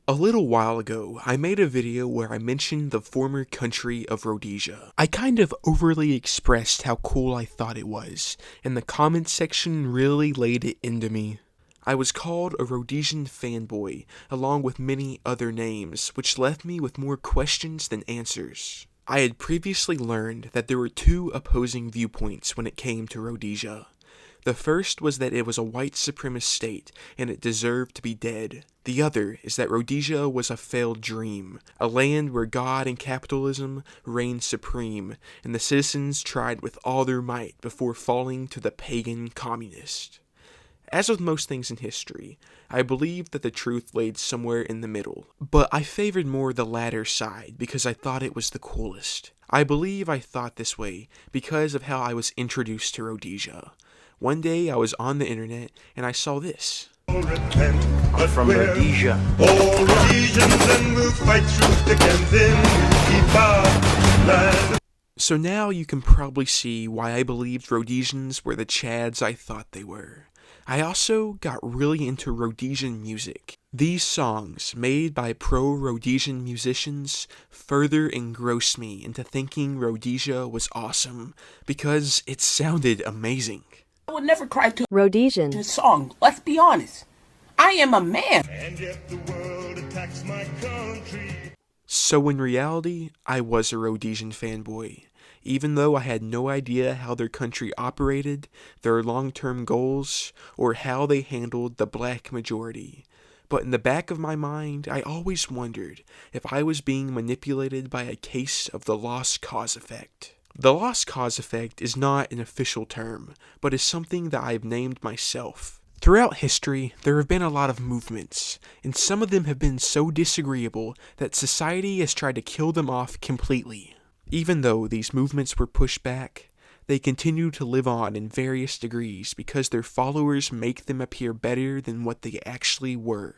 A little while ago, I made a video where I mentioned the former country of Rhodesia. I kind of overly expressed how cool I thought it was, and the comments section really laid it into me. I was called a Rhodesian fanboy, along with many other names, which left me with more questions than answers. I had previously learned that there were two opposing viewpoints when it came to Rhodesia. The first was that it was a white supremacist state and it deserved to be dead. The other is that Rhodesia was a failed dream, a land where God and capitalism reigned supreme, and the citizens tried with all their might before falling to the pagan communist. As with most things in history, I believe that the truth laid somewhere in the middle, but I favored more the latter side because I thought it was the coolest. I believe I thought this way because of how I was introduced to Rhodesia. One day I was on the internet and I saw this. I'm from Rhodesia. All Rhodesians, and we'll fight through again, then keep our land. So now you can probably see why I believed Rhodesians were the Chads I thought they were. I also got really into Rhodesian music. These songs, made by pro-Rhodesian musicians, further engrossed me into thinking Rhodesia was awesome, because it sounded amazing. I would never cry to Rhodesian a song. Let's be honest. I am a man. And yet the world attacks my country. So in reality, I was a Rhodesian fanboy. Even though I had no idea how their country operated, their long-term goals, or how they handled the black majority. But in the back of my mind, I always wondered if I was being manipulated by a case of the lost cause effect. The lost cause effect is not an official term, but is something that I've named myself. Throughout history, there have been a lot of movements, and some of them have been so disagreeable that society has tried to kill them off completely. Even though these movements were pushed back, they continue to live on in various degrees because their followers make them appear better than what they actually were.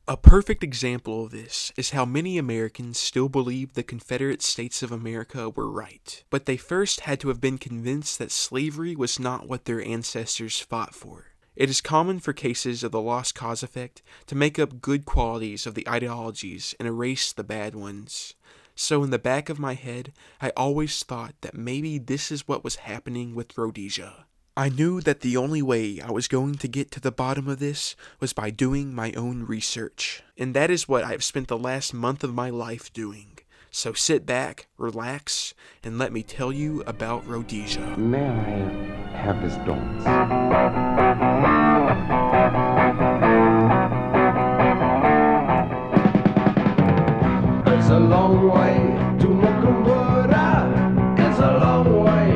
A perfect example of this is how many Americans still believe the Confederate States of America were right, but they first had to have been convinced that slavery was not what their ancestors fought for. It is common for cases of the lost cause effect to make up good qualities of the ideologies and erase the bad ones. So in the back of my head, I always thought that maybe this is what was happening with Rhodesia. I knew that the only way I was going to get to the bottom of this was by doing my own research. And that is what I have spent the last month of my life doing. So sit back, relax, and let me tell you about Rhodesia. May I have this dance? It's a long way to Mukumbura. It's a long way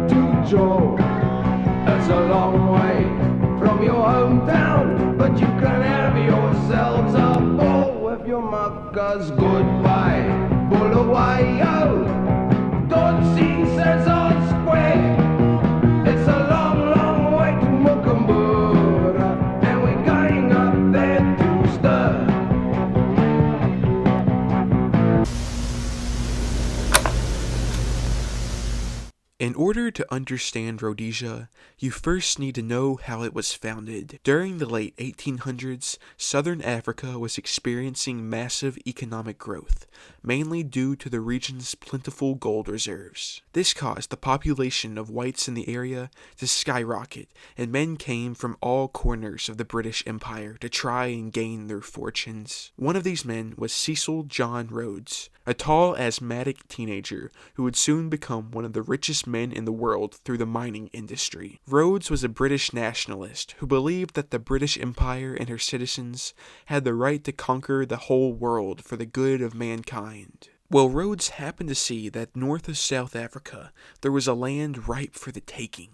to Joe. It's a long way from your hometown, but you can have yourselves a ball with your muckers. Goodbye, Bulawayo. Don't see says on square. It's a long, long way to Mukumbura, and we're going up there to stir. In order to understand Rhodesia, you first need to know how it was founded. During the late 1800s, southern Africa was experiencing massive economic growth, mainly due to the region's plentiful gold reserves. This caused the population of whites in the area to skyrocket, and men came from all corners of the British Empire to try and gain their fortunes. One of these men was Cecil John Rhodes, a tall, asthmatic teenager who would soon become one of the richest men in the world through the mining industry. Rhodes was a British nationalist who believed that the British Empire and her citizens had the right to conquer the whole world for the good of mankind. Well, Rhodes happened to see that north of South Africa there was a land ripe for the taking.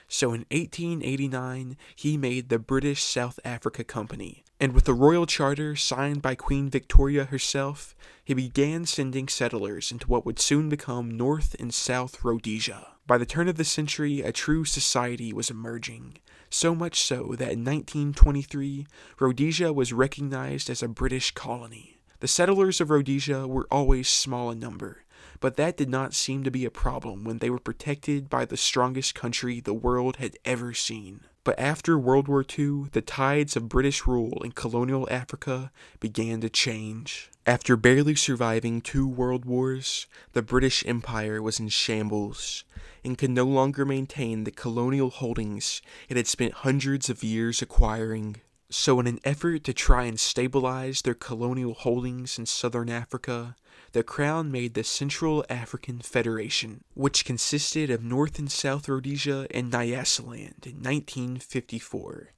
So in 1889, he made the British South Africa Company, and with a royal charter signed by Queen Victoria herself, he began sending settlers into what would soon become North and South Rhodesia. By the turn of the century, a true society was emerging, so much so that in 1923, Rhodesia was recognized as a British colony. The settlers of Rhodesia were always small in number, but that did not seem to be a problem when they were protected by the strongest country the world had ever seen. But after World War II, the tides of British rule in colonial Africa began to change. After barely surviving 2 world wars, the British Empire was in shambles and could no longer maintain the colonial holdings it had spent hundreds of years acquiring. So in an effort to try and stabilize their colonial holdings in southern Africa, the Crown made the Central African Federation, which consisted of North and South Rhodesia and Nyasaland in 1954.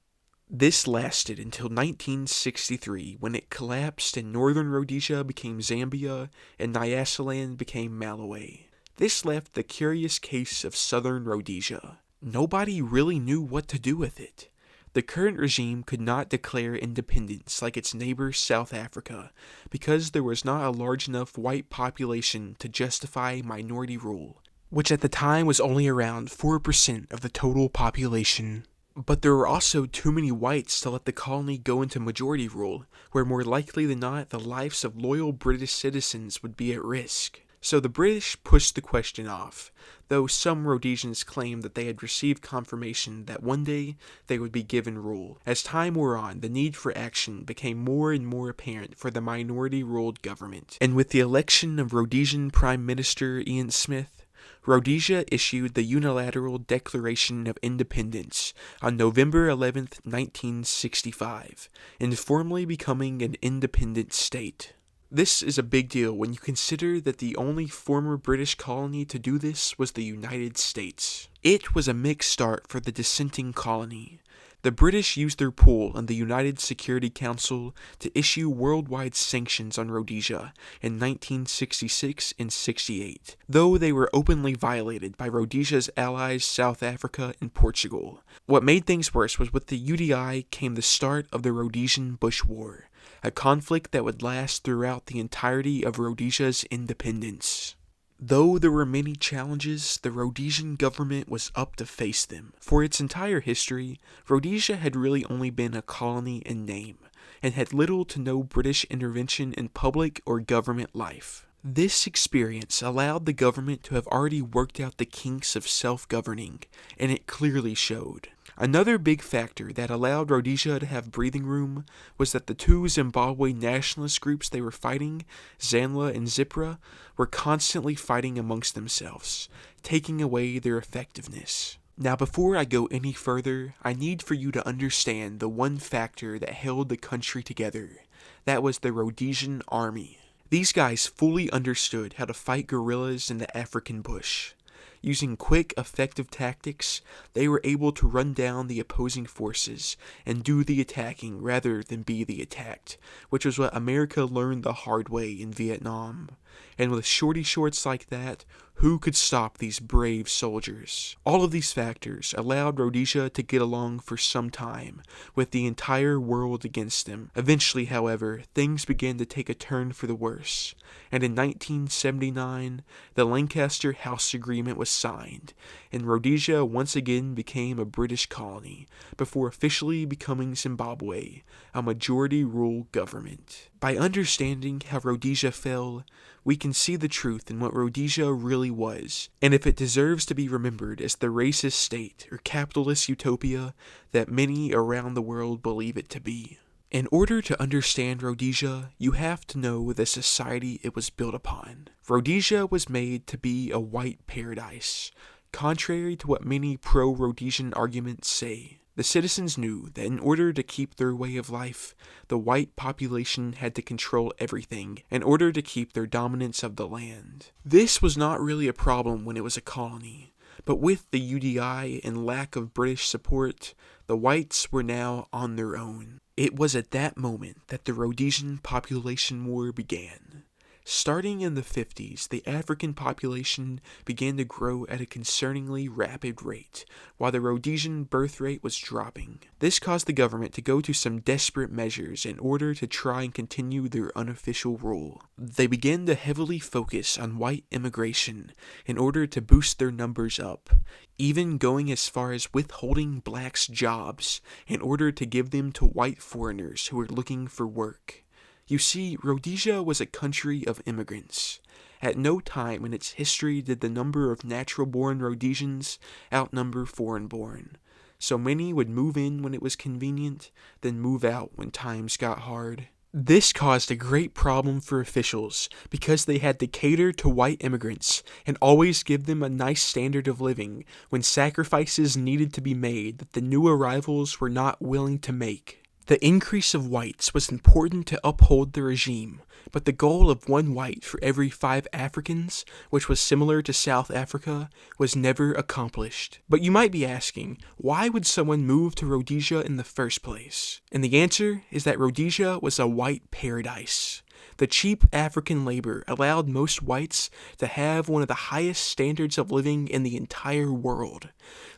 This lasted until 1963, when it collapsed and Northern Rhodesia became Zambia and Nyasaland became Malawi. This left the curious case of Southern Rhodesia. Nobody really knew what to do with it. The current regime could not declare independence like its neighbor South Africa because there was not a large enough white population to justify minority rule, which at the time was only around 4% of the total population. But there were also too many whites to let the colony go into majority rule, where more likely than not the lives of loyal British citizens would be at risk. So the British pushed the question off, though some Rhodesians claimed that they had received confirmation that one day they would be given rule. As time wore on, the need for action became more and more apparent for the minority-ruled government. And with the election of Rhodesian Prime Minister Ian Smith, Rhodesia issued the Unilateral Declaration of Independence on November 11, 1965, informally becoming an independent state. This is a big deal when you consider that the only former British colony to do this was the United States. It was a mixed start for the dissenting colony. The British used their pull in the United Security Council to issue worldwide sanctions on Rhodesia in 1966 and 68, though they were openly violated by Rhodesia's allies South Africa and Portugal. What made things worse was with the UDI came the start of the Rhodesian Bush War, a conflict that would last throughout the entirety of Rhodesia's independence. Though there were many challenges, the Rhodesian government was up to face them. For its entire history, Rhodesia had really only been a colony in name, and had little to no British intervention in public or government life. This experience allowed the government to have already worked out the kinks of self-governing, and it clearly showed. Another big factor that allowed Rhodesia to have breathing room was that the 2 Zimbabwe nationalist groups they were fighting, Zanla and Zipra, were constantly fighting amongst themselves, taking away their effectiveness. Now before I go any further, I need for you to understand the one factor that held the country together. That was the Rhodesian army. These guys fully understood how to fight guerrillas in the African bush. Using quick, effective tactics, they were able to run down the opposing forces and do the attacking rather than be the attacked, which was what America learned the hard way in Vietnam. And with shorty shorts like that, who could stop these brave soldiers? All of these factors allowed Rhodesia to get along for some time, with the entire world against them. Eventually, however, things began to take a turn for the worse, and in 1979, the Lancaster House Agreement was signed, and Rhodesia once again became a British colony, before officially becoming Zimbabwe, a majority-rule government. By understanding how Rhodesia fell, we can see the truth in what Rhodesia really was, and if it deserves to be remembered as the racist state or capitalist utopia that many around the world believe it to be. In order to understand Rhodesia, you have to know the society it was built upon. Rhodesia was made to be a white paradise, contrary to what many pro-Rhodesian arguments say. The citizens knew that in order to keep their way of life, the white population had to control everything in order to keep their dominance of the land. This was not really a problem when it was a colony, but with the UDI and lack of British support, the whites were now on their own. It was at that moment that the Rhodesian population war began. Starting in the 50s, the African population began to grow at a concerningly rapid rate, while the Rhodesian birth rate was dropping. This caused the government to go to some desperate measures in order to try and continue their unofficial rule. They began to heavily focus on white immigration in order to boost their numbers up, even going as far as withholding blacks' jobs in order to give them to white foreigners who were looking for work. You see, Rhodesia was a country of immigrants. At no time in its history did the number of natural-born Rhodesians outnumber foreign-born. So many would move in when it was convenient, then move out when times got hard. This caused a great problem for officials because they had to cater to white immigrants and always give them a nice standard of living when sacrifices needed to be made that the new arrivals were not willing to make. The increase of whites was important to uphold the regime, but the goal of 1 white for every 5 Africans, which was similar to South Africa, was never accomplished. But you might be asking, why would someone move to Rhodesia in the first place? And the answer is that Rhodesia was a white paradise. The cheap African labor allowed most whites to have one of the highest standards of living in the entire world.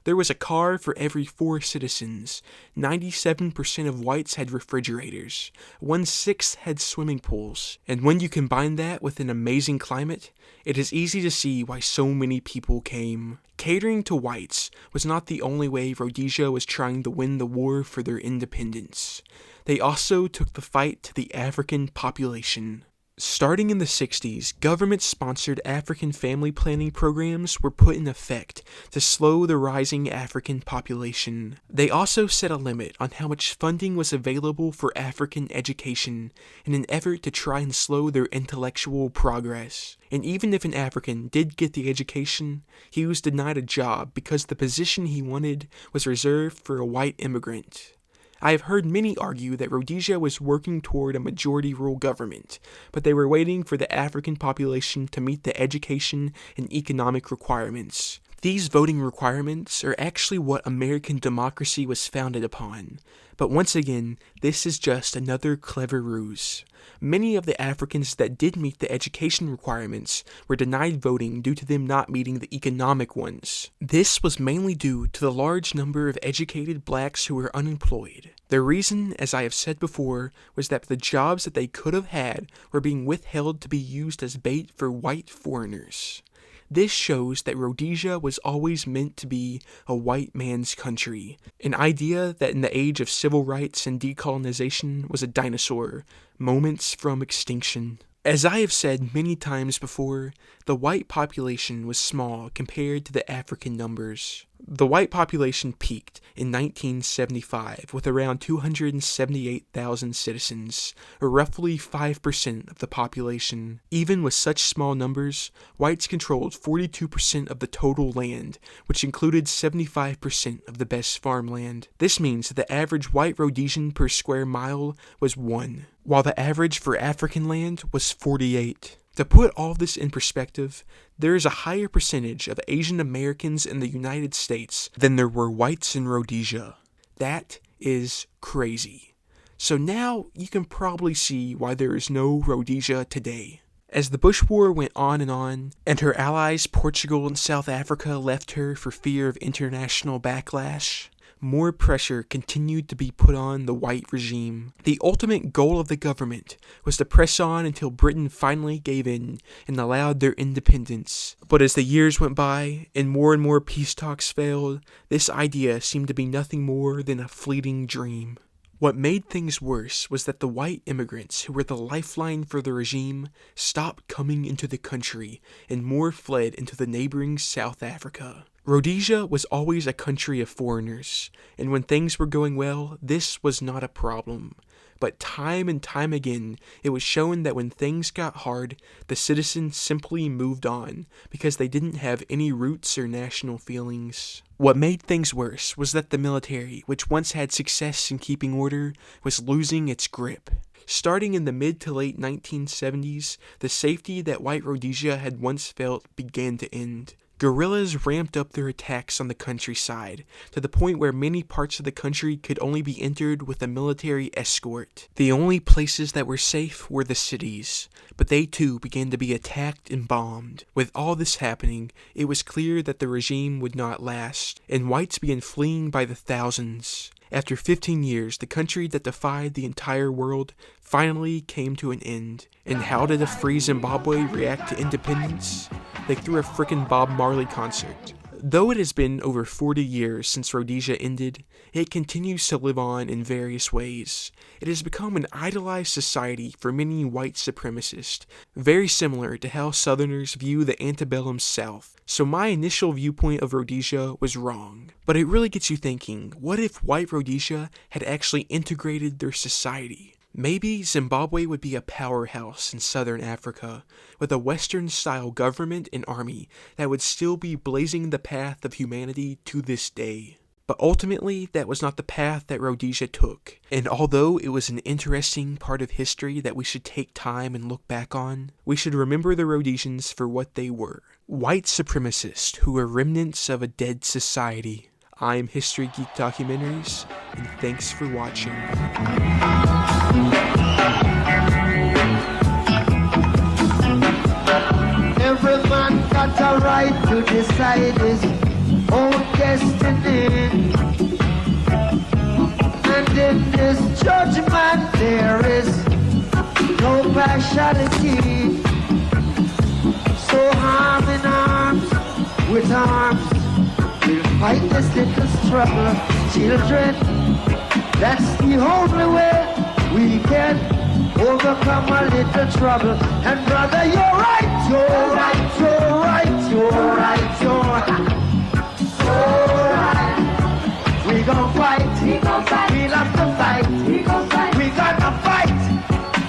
There was a car for every 4 citizens, 97% of whites had refrigerators, 1/6 had swimming pools, and when you combine that with an amazing climate, it is easy to see why so many people came. Catering to whites was not the only way Rhodesia was trying to win the war for their independence. They also took the fight to the African population. Starting in the 60s, government-sponsored African family planning programs were put in effect to slow the rising African population. They also set a limit on how much funding was available for African education in an effort to try and slow their intellectual progress. And even if an African did get the education, he was denied a job because the position he wanted was reserved for a white immigrant. I have heard many argue that Rhodesia was working toward a majority-rule government, but they were waiting for the African population to meet the education and economic requirements. These voting requirements are actually what American democracy was founded upon. But once again, this is just another clever ruse. Many of the Africans that did meet the education requirements were denied voting due to them not meeting the economic ones. This was mainly due to the large number of educated blacks who were unemployed. The reason, as I have said before, was that the jobs that they could have had were being withheld to be used as bait for white foreigners. This shows that Rhodesia was always meant to be a white man's country, an idea that in the age of civil rights and decolonization was a dinosaur, moments from extinction. As I have said many times before, the white population was small compared to the African numbers. The white population peaked in 1975 with around 278,000 citizens, or roughly 5% of the population. Even with such small numbers, whites controlled 42% of the total land, which included 75% of the best farmland. This means that the average white Rhodesian per square mile was 1, while the average for African land was 48. To put all this in perspective, there is a higher percentage of Asian Americans in the United States than there were whites in Rhodesia. That is crazy. So now you can probably see why there is no Rhodesia today. As the Bush War went on, and her allies Portugal and South Africa left her for fear of international backlash, more pressure continued to be put on the white regime. The ultimate goal of the government was to press on until Britain finally gave in and allowed their independence. But as the years went by and more peace talks failed, this idea seemed to be nothing more than a fleeting dream. What made things worse was that the white immigrants who were the lifeline for the regime stopped coming into the country and more fled into the neighboring South Africa. Rhodesia was always a country of foreigners, and when things were going well, this was not a problem. But time and time again, it was shown that when things got hard, the citizens simply moved on because they didn't have any roots or national feelings. What made things worse was that the military, which once had success in keeping order, was losing its grip. Starting in the mid to late 1970s, the safety that white Rhodesia had once felt began to end. Guerrillas ramped up their attacks on the countryside, to the point where many parts of the country could only be entered with a military escort. The only places that were safe were the cities, but they too began to be attacked and bombed. With all this happening, it was clear that the regime would not last, and whites began fleeing by the thousands. After 15 years, the country that defied the entire world finally came to an end. And how did a free Zimbabwe react to independence? They threw a frickin' Bob Marley concert. Though it has been over 40 years since Rhodesia ended, it continues to live on in various ways. It has become an idolized society for many white supremacists, very similar to how Southerners view the antebellum South. So my initial viewpoint of Rhodesia was wrong. But it really gets you thinking, what if white Rhodesia had actually integrated their society? Maybe Zimbabwe would be a powerhouse in southern Africa, with a Western-style government and army that would still be blazing the path of humanity to this day. But ultimately, that was not the path that Rhodesia took, and although it was an interesting part of history that we should take time and look back on, we should remember the Rhodesians for what they were. White supremacists who were remnants of a dead society. I'm History Geek Documentaries, and thanks for watching. Every man got a right to decide his own destiny. And in this judgment there is no partiality. So arm in arms, with arms, we'll fight this little struggle, children. That's the only way we can overcome a little trouble. And brother, you're right, you're right, you're right, you're right, you're right. We gon' fight, we love to fight, we gonna fight,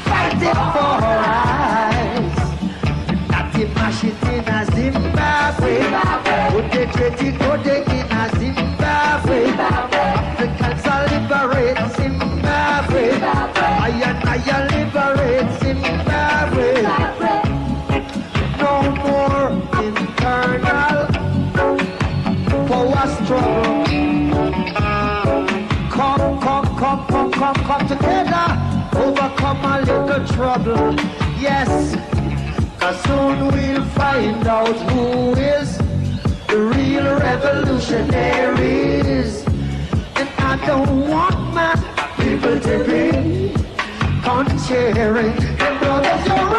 fight it for our rights. Not the mash it in a Zimbabwe, would they get it, go they in a Zimbabwe. Africans are liberate Zimbabwe, I liberate Zimbabwe. No more internal power struggle. Come together, overcome a little trouble. Yes, 'cause soon we'll find out who is the real revolutionaries. And I don't want my people to be contrary. And brothers, you're